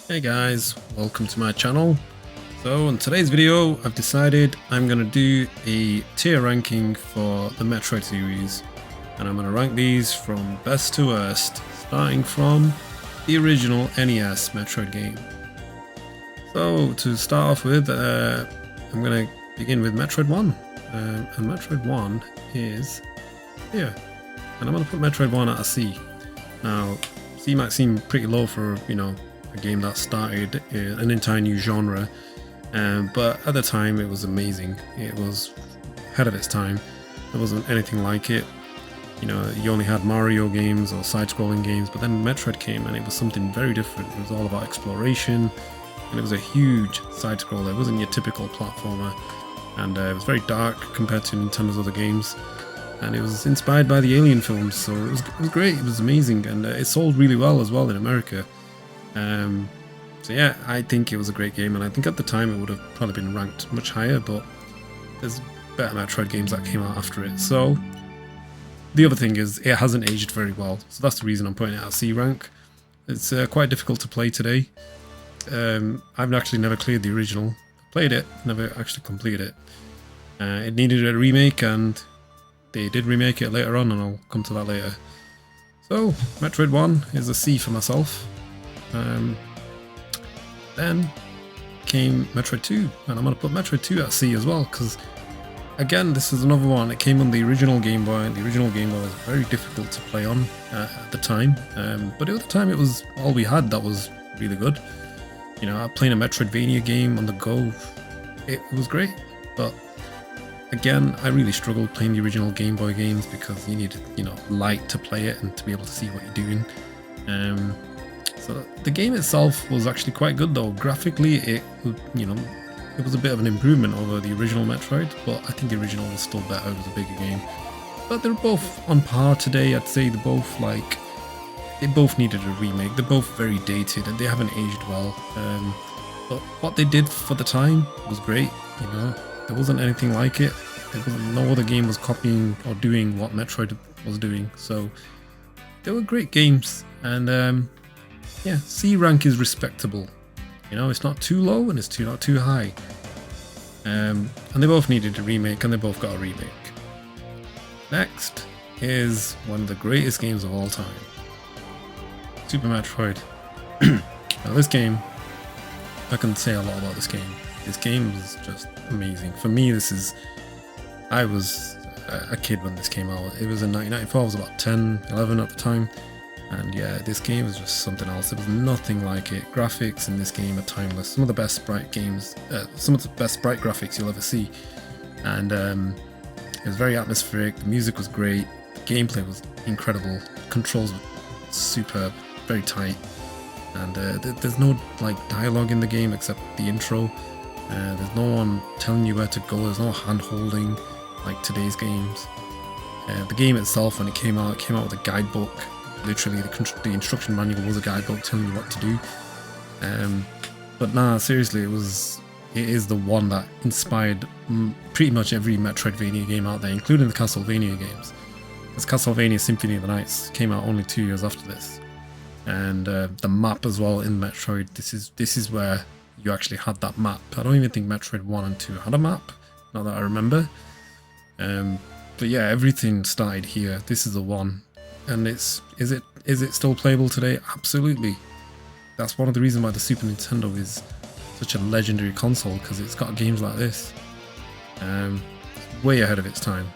Hey guys, welcome to my channel. So in today's video I've decided I'm going to do a tier ranking for the Metroid series, and I'm going to rank these from best to worst, starting from the original NES Metroid game. So to start off with, I'm going to begin with Metroid 1, and Metroid 1 is here, and I'm going to put Metroid 1 at a C. Now C might seem pretty low for, a game that started an entire new genre, but at the time it was amazing. It was ahead of its time. There wasn't anything like it. You only had Mario games or side-scrolling games, but then Metroid came and it was something very different. It was all about exploration, and it was a huge side-scroller. It wasn't your typical platformer, and it was very dark compared to Nintendo's other games. And it was inspired by the Alien films, so it was great. It was amazing, and it sold really well as well in America. So yeah, I think it was a great game, and I think at the time it would have probably been ranked much higher, but there's better Metroid games that came out after it. So the other thing is it hasn't aged very well, so that's the reason I'm putting it at C rank. It's quite difficult to play today. I've actually never cleared the original. Played it, never actually completed it. It needed a remake, and they did remake it later on, and I'll come to that later. So Metroid 1 is a C for myself. Then came Metroid 2, and I'm going to put Metroid 2 at C as well, because again, this is another one. It came on the original Game Boy, and the original Game Boy was very difficult to play on at the time, but at the time it was all we had that was really good. Playing a Metroidvania game on the go, it was great, but again, I really struggled playing the original Game Boy games because you needed, light to play it and to be able to see what you're doing. So the game itself was actually quite good though. Graphically, it was a bit of an improvement over the original Metroid, but I think the original was still better. It was a bigger game. But they're both on par today. I'd say they both needed a remake. They're both very dated and they haven't aged well. But what they did for the time was great. There wasn't anything like it. No other game was copying or doing what Metroid was doing. So they were great games, and yeah, C rank is respectable. It's not too low and it's not too high. And they both needed a remake, and they both got a remake. Next is one of the greatest games of all time, Super Metroid. Now this game, I can say a lot about this game. This game is just amazing. For me, I was a kid when this came out. It was in 1994, I was about 10, 11 at the time. And yeah, this game was just something else. There was nothing like it. Graphics in this game are timeless. Some of the best sprite graphics you'll ever see. And it was very atmospheric. The music was great. The gameplay was incredible. Controls were superb, very tight. And there's no dialogue in the game except the intro. There's no one telling you where to go. There's no hand holding like today's games. The game itself, when it came out with a guidebook. Literally, the instruction manual was a guidebook telling you what to do. But nah, seriously, it is the one that inspired pretty much every Metroidvania game out there, including the Castlevania games. Because Castlevania Symphony of the Nights came out only 2 years after this, and the map as well in Metroid. This is where you actually had that map. I don't even think Metroid 1 and 2 had a map, not that I remember. But yeah, everything started here. This is the one. And is it still playable today? Absolutely. That's one of the reasons why the Super Nintendo is such a legendary console, because it's got games like this. Way ahead of its time.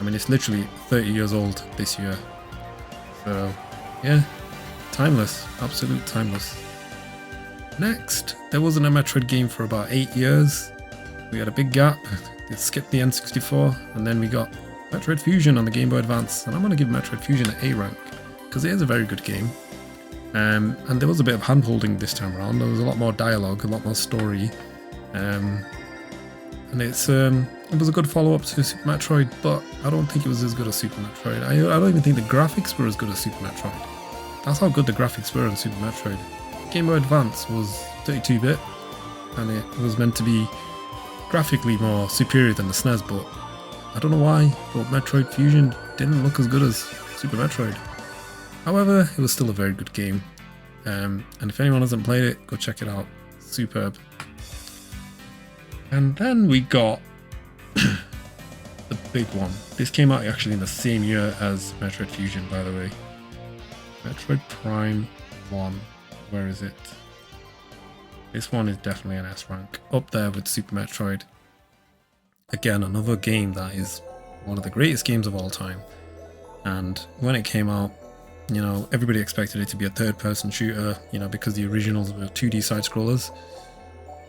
I mean, it's literally 30 years old this year. So yeah, timeless, absolute timeless. Next, there wasn't a Metroid game for about 8 years. We had a big gap. It skipped the N64, and then we got Metroid Fusion on the Game Boy Advance, and I'm going to give Metroid Fusion an A rank, because it is a very good game. And there was a bit of hand-holding this time around. There was a lot more dialogue, a lot more story. And it was a good follow-up to Super Metroid, but I don't think it was as good as Super Metroid. I don't even think the graphics were as good as Super Metroid. That's how good the graphics were on Super Metroid. Game Boy Advance was 32-bit, and it was meant to be graphically more superior than the SNES, but I don't know why, but Metroid Fusion didn't look as good as Super Metroid. However, it was still a very good game. And if anyone hasn't played it, go check it out. Superb. And then we got the big one. This came out actually in the same year as Metroid Fusion, by the way. Metroid Prime 1. Where is it? This one is definitely an S rank. Up there with Super Metroid. Again, another game that is one of the greatest games of all time. And when it came out, you know, everybody expected it to be a third-person shooter, you know, because the originals were 2D side-scrollers.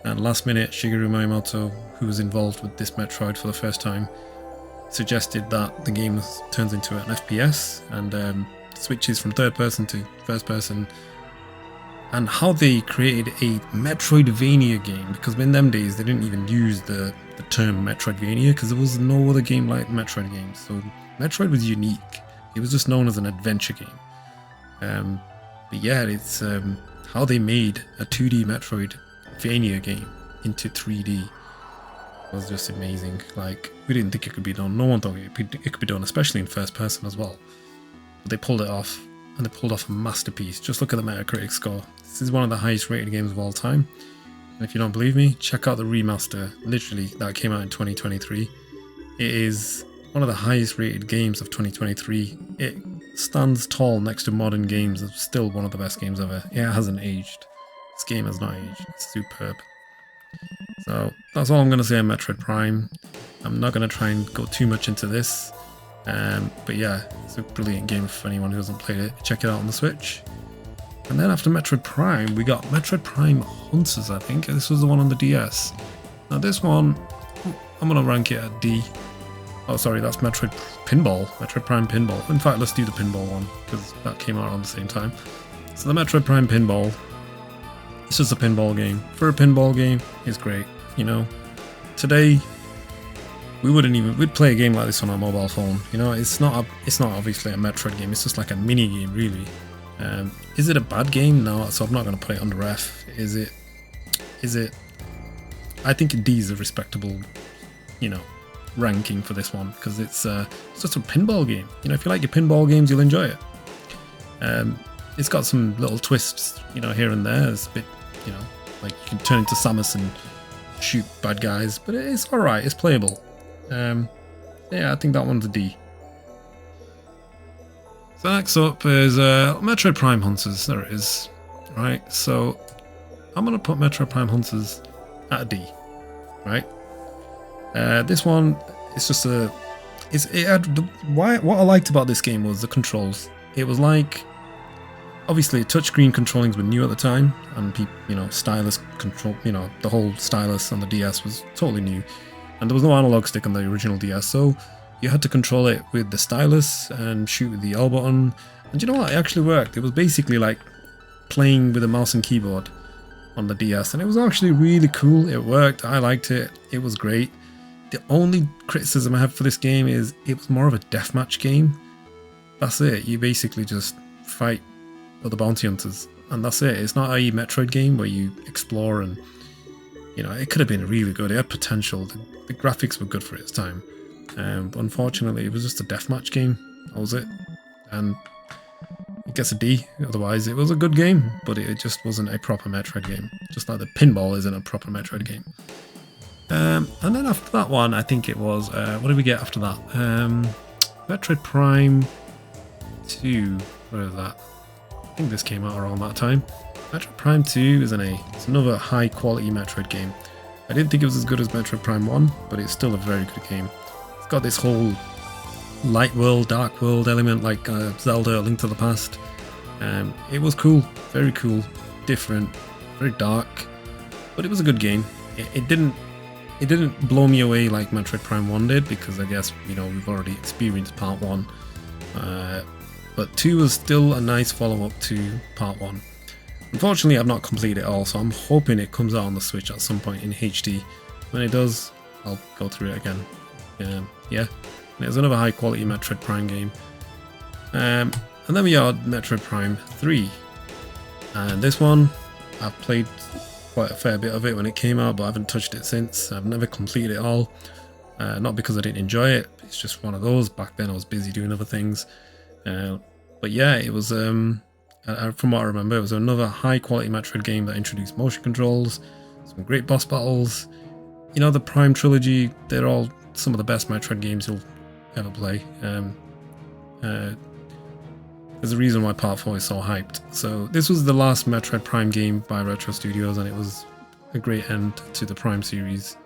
And last minute, Shigeru Miyamoto, who was involved with this Metroid for the first time, suggested that the game turns into an FPS and switches from third person to first person. And how they created a Metroidvania game, because in them days they didn't even use the term Metroidvania because there was no other game like Metroid games. So Metroid was unique. It was just known as an adventure game. But yeah, it's how they made a 2D Metroidvania game into 3D was just amazing. Like, we didn't think it could be done. No one thought it could be done, especially in first person as well. But they pulled it off, and they pulled off a masterpiece. Just look at the Metacritic score. This is one of the highest rated games of all time. And if you don't believe me, check out the remaster, literally, that came out in 2023. It is one of the highest rated games of 2023. It stands tall next to modern games. It's still one of the best games ever. It hasn't aged. This game has not aged. It's superb. So that's all I'm going to say on Metroid Prime. I'm not going to try and go too much into this. But yeah, it's a brilliant game for anyone who hasn't played it. Check it out on the Switch. And then after Metroid Prime, we got Metroid Prime Hunters, I think. This was the one on the DS. Now this one, I'm going to rank it at D. Oh, sorry, that's Metroid Pinball. Metroid Prime Pinball. In fact, let's do the Pinball one, because that came out around the same time. So the Metroid Prime Pinball, it's just a pinball game. For a pinball game, it's great, you know. Today, we'd play a game like this on our mobile phone. You know, it's not obviously a Metroid game. It's just like a mini game, really. Is it a bad game? No, so I'm not going to put it under F. Is it? I think D is a respectable, you know, ranking for this one, because it's just a pinball game. You know, if you like your pinball games, you'll enjoy it. It's got some little twists, you know, here and there. It's a bit, you know, like you can turn into Samus and shoot bad guys, but it's all right. It's playable. Yeah, I think that one's a D. So next up is Metroid Prime Hunters. There it is. Right, so I'm going to put Metroid Prime Hunters at a D. Right? This one, it's just what I liked about this game was the controls. It was like, obviously touchscreen controllings were new at the time, and you know, stylus control, you know, the whole stylus on the DS was totally new. And there was no analog stick on the original DS, so you had to control it with the stylus and shoot with the L button. And you know what? It actually worked. It was basically like playing with a mouse and keyboard on the DS, and it was actually really cool. It worked. I liked it. It was great. The only criticism I have for this game is it was more of a deathmatch game. That's it. You basically just fight other bounty hunters, and that's it. It's not a Metroid game where you explore, and you know, it could have been really good. It had potential. The graphics were good for its time. But unfortunately, it was just a deathmatch game. That was it. And it gets a D. Otherwise, it was a good game, but it just wasn't a proper Metroid game. Just like the pinball isn't a proper Metroid game. And then after that one, I think it was... what did we get after that? Metroid Prime 2. Where is that? I think this came out around that time. Metroid Prime 2 is an A. It's another high-quality Metroid game. I didn't think it was as good as Metroid Prime 1, but it's still a very good game. It's got this whole light world, dark world element like Zelda: A Link to the Past. It was cool, very cool, different, very dark, but it was a good game. It didn't blow me away like Metroid Prime 1 did, because I guess, you know, we've already experienced Part 1. But 2 was still a nice follow-up to Part 1. Unfortunately, I've not completed it all, so I'm hoping it comes out on the Switch at some point in HD. When it does, I'll go through it again. Yeah, there's another high-quality Metroid Prime game. And then we got Metroid Prime 3. And this one, I've played quite a fair bit of it when it came out, but I haven't touched it since. I've never completed it all. Not because I didn't enjoy it, it's just one of those. Back then I was busy doing other things. But yeah, it was From what I remember, it was another high-quality Metroid game that introduced motion controls, some great boss battles. You know, the Prime trilogy, they're all some of the best Metroid games you'll ever play. There's a reason why Part 4 is so hyped. So this was the last Metroid Prime game by Retro Studios, and it was a great end to the Prime series.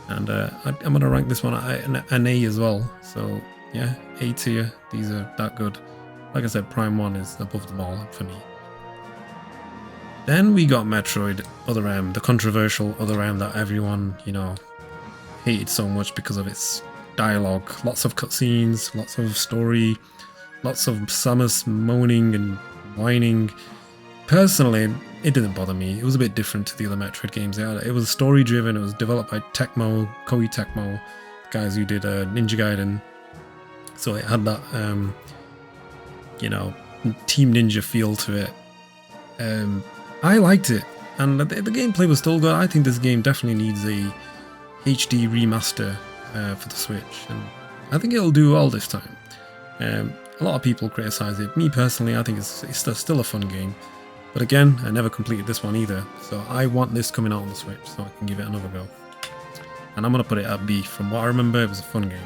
And I'm going to rank this one an A as well. So yeah, A tier. These are that good. Like I said, Prime 1 is above them all for me. Then we got Metroid Other M, the controversial Other M that everyone, you know, hated so much because of its dialogue. Lots of cutscenes, lots of story, lots of Samus moaning and whining. Personally, it didn't bother me. It was a bit different to the other Metroid games. It was story driven. It was developed by Koei Tecmo, guys who did Ninja Gaiden. So it had that, you know, Team Ninja feel to it. I liked it, and the gameplay was still good. I think this game definitely needs a HD remaster for the Switch, and I think it'll do well this time. A lot of people criticize it. Me personally, I think it's still a fun game. But again, I never completed this one either, so I want this coming out on the Switch so I can give it another go. And I'm going to put it at B. From what I remember, it was a fun game.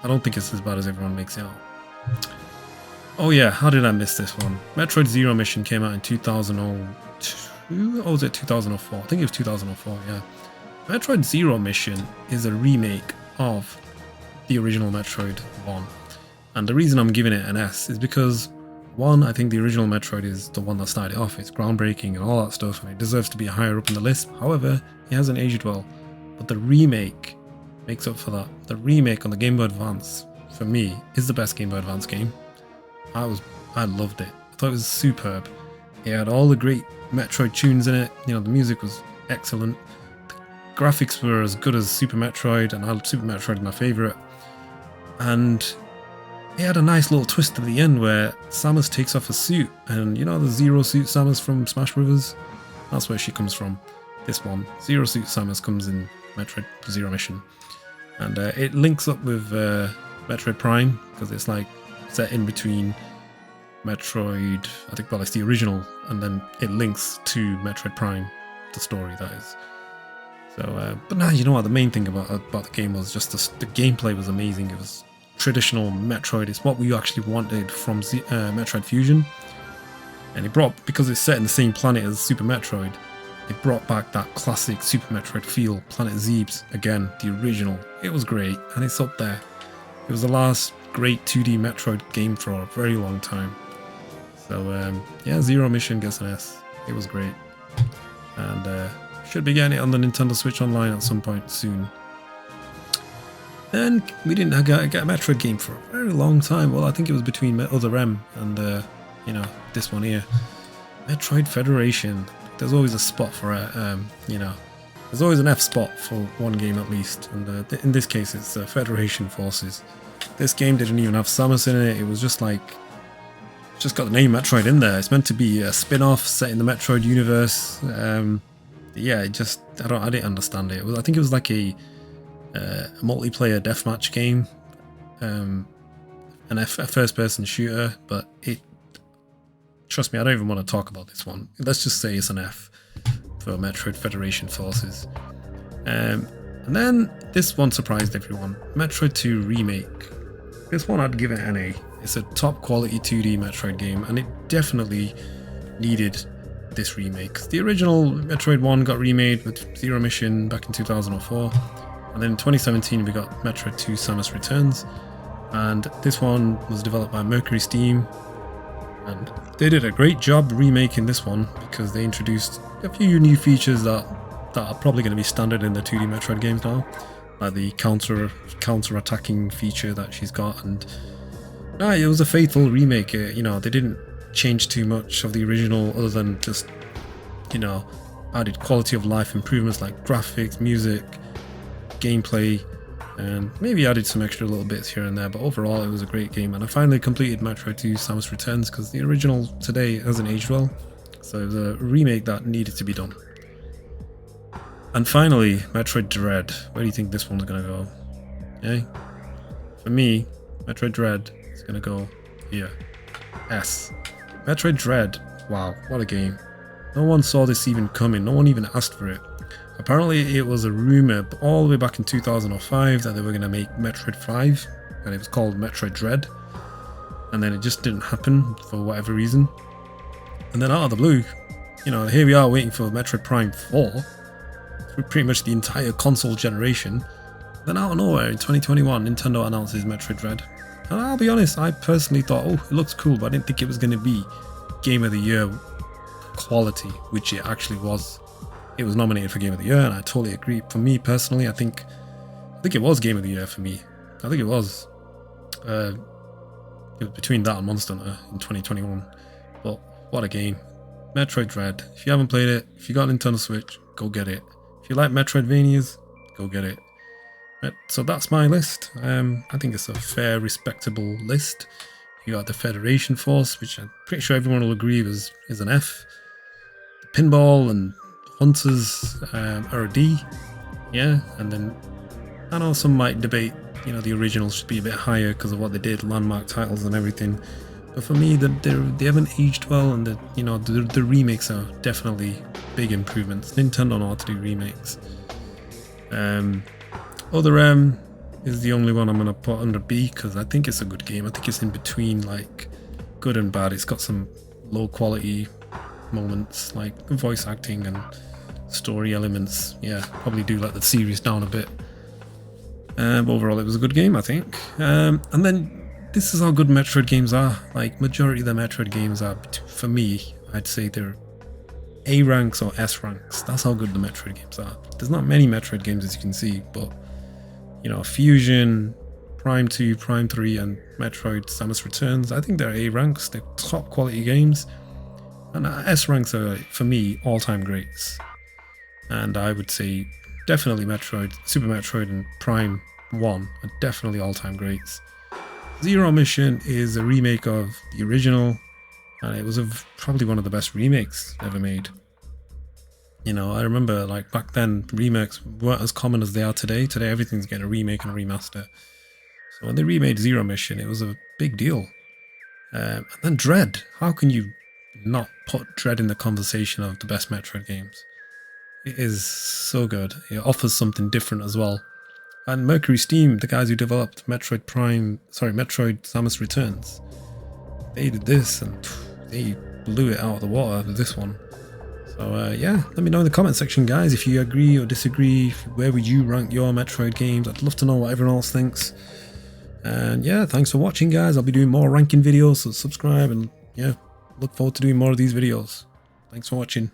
I don't think it's as bad as everyone makes it out. Oh yeah, how did I miss this one? Metroid Zero Mission came out in 2002, or was it 2004? I think it was 2004, yeah. Metroid Zero Mission is a remake of the original Metroid 1. And the reason I'm giving it an S is because, one, I think the original Metroid is the one that started it off. It's groundbreaking and all that stuff, and it deserves to be higher up in the list. However, it hasn't aged well. But the remake makes up for that. The remake on the Game Boy Advance, for me, is the best Game Boy Advance game. I loved it. I thought it was superb. It had all the great Metroid tunes in it. You know, the music was excellent. The graphics were as good as Super Metroid, and Super Metroid is my favourite. And it had a nice little twist at the end where Samus takes off her suit, and you know the Zero Suit Samus from Smash Bros? That's where she comes from. This one, Zero Suit Samus, comes in Metroid Zero Mission. And it links up with Metroid Prime, because it's like set in between Metroid, I think, well, it's the original, and then it links to Metroid Prime, the story that is. So, but now, you know what, the main thing about the game was just the gameplay was amazing. It was traditional Metroid. It's what we actually wanted from Metroid Fusion. And it brought, because it's set in the same planet as Super Metroid, it brought back that classic Super Metroid feel. Planet Zebes, again, the original. It was great, and it's up there. It was the last great 2D Metroid game for a very long time. So yeah, Zero Mission gets an S. It was great. And should be getting it on the Nintendo Switch Online at some point soon. Then we didn't get a Metroid game for a very long time. Well, I think it was between Other M and you know, this one here. Metroid Federation. There's always a spot for it, you know. There's always an F spot for one game at least, and in this case it's Federation Forces. This game didn't even have Samus in it. It was just like, just got the name Metroid in there. It's meant to be a spin-off set in the Metroid universe. Yeah, it just, I didn't understand it. I think it was like a multiplayer deathmatch game, a first-person shooter, but trust me, I don't even want to talk about this one. Let's just say it's an F for Metroid Federation Forces. And then this one surprised everyone. Metroid 2 Remake. This one I'd give it an A. It's a top quality 2D Metroid game, and it definitely needed this remake. The original Metroid 1 got remade with Zero Mission back in 2004, and then in 2017 we got Metroid 2 Samus Returns, and this one was developed by Mercury Steam, and they did a great job remaking this one because they introduced a few new features that are probably going to be standard in the 2D Metroid games now, like the counter attacking feature that she's got, and it was a faithful remake. You know, they didn't change too much of the original other than just, you know, added quality of life improvements like graphics, music, gameplay, and maybe added some extra little bits here and there, but overall it was a great game. And I finally completed Metroid 2 Samus Returns because the original today hasn't aged well, so it was a remake that needed to be done. And finally, Metroid Dread. Where do you think this one's gonna go? Okay, for me, Metroid Dread is gonna go here, S. Metroid Dread. Wow, what a game. No one saw this even coming. No one even asked for it. Apparently it was a rumor all the way back in 2005 that they were going to make Metroid 5 and it was called Metroid Dread. And then it just didn't happen for whatever reason. And then out of the blue, you know, here we are waiting for Metroid Prime 4 for pretty much the entire console generation. Then out of nowhere in 2021, Nintendo announces Metroid Dread. And I'll be honest, I personally thought, oh, it looks cool, but I didn't think it was going to be Game of the Year quality, which it actually was. It was nominated for Game of the Year, and I totally agree. For me personally, I think it was Game of the Year for me. I think it was. It was between that and Monster Hunter in 2021. But what a game. Metroid Dread. If you haven't played it, if you got Nintendo Switch, go get it. If you like Metroidvanias, go get it. So that's my list. I think it's a fair, respectable list. You got the Federation Force, which I'm pretty sure everyone will agree is an F. Pinball and Hunters are a D. Yeah, and then I know some might debate, you know, the original should be a bit higher because of what they did, landmark titles and everything. But for me, they haven't aged well, and the remakes are definitely big improvements. Nintendo know how to do remakes. Other M is the only one I'm going to put under B because I think it's a good game. I think it's in between like good and bad. It's got some low quality moments like voice acting and story elements. Yeah, probably do let the series down a bit. But overall, it was a good game, I think. And then this is how good Metroid games are. Like majority of the Metroid games are, for me, I'd say they're A ranks or S ranks. That's how good the Metroid games are. There's not many Metroid games as you can see, but you know, Fusion, Prime 2, Prime 3, and Metroid Samus Returns, I think they're A ranks. They're top quality games. And S ranks are, for me, all-time greats. And I would say definitely Metroid, Super Metroid, and Prime 1 are definitely all-time greats. Zero Mission is a remake of the original, and it was probably one of the best remakes ever made. You know, I remember like back then remakes weren't as common as they are today. Today everything's getting a remake and a remaster. So when they remade Zero Mission, it was a big deal. And then Dread. How can you not put Dread in the conversation of the best Metroid games? It is so good. It offers something different as well. And Mercury Steam, the guys who developed Metroid Samus Returns, they did this and they blew it out of the water with this one. So yeah, let me know in the comment section, guys, if you agree or disagree. Where would you rank your Metroid games? I'd love to know what everyone else thinks. And yeah, thanks for watching, guys. I'll be doing more ranking videos, so subscribe and yeah, look forward to doing more of these videos. Thanks for watching.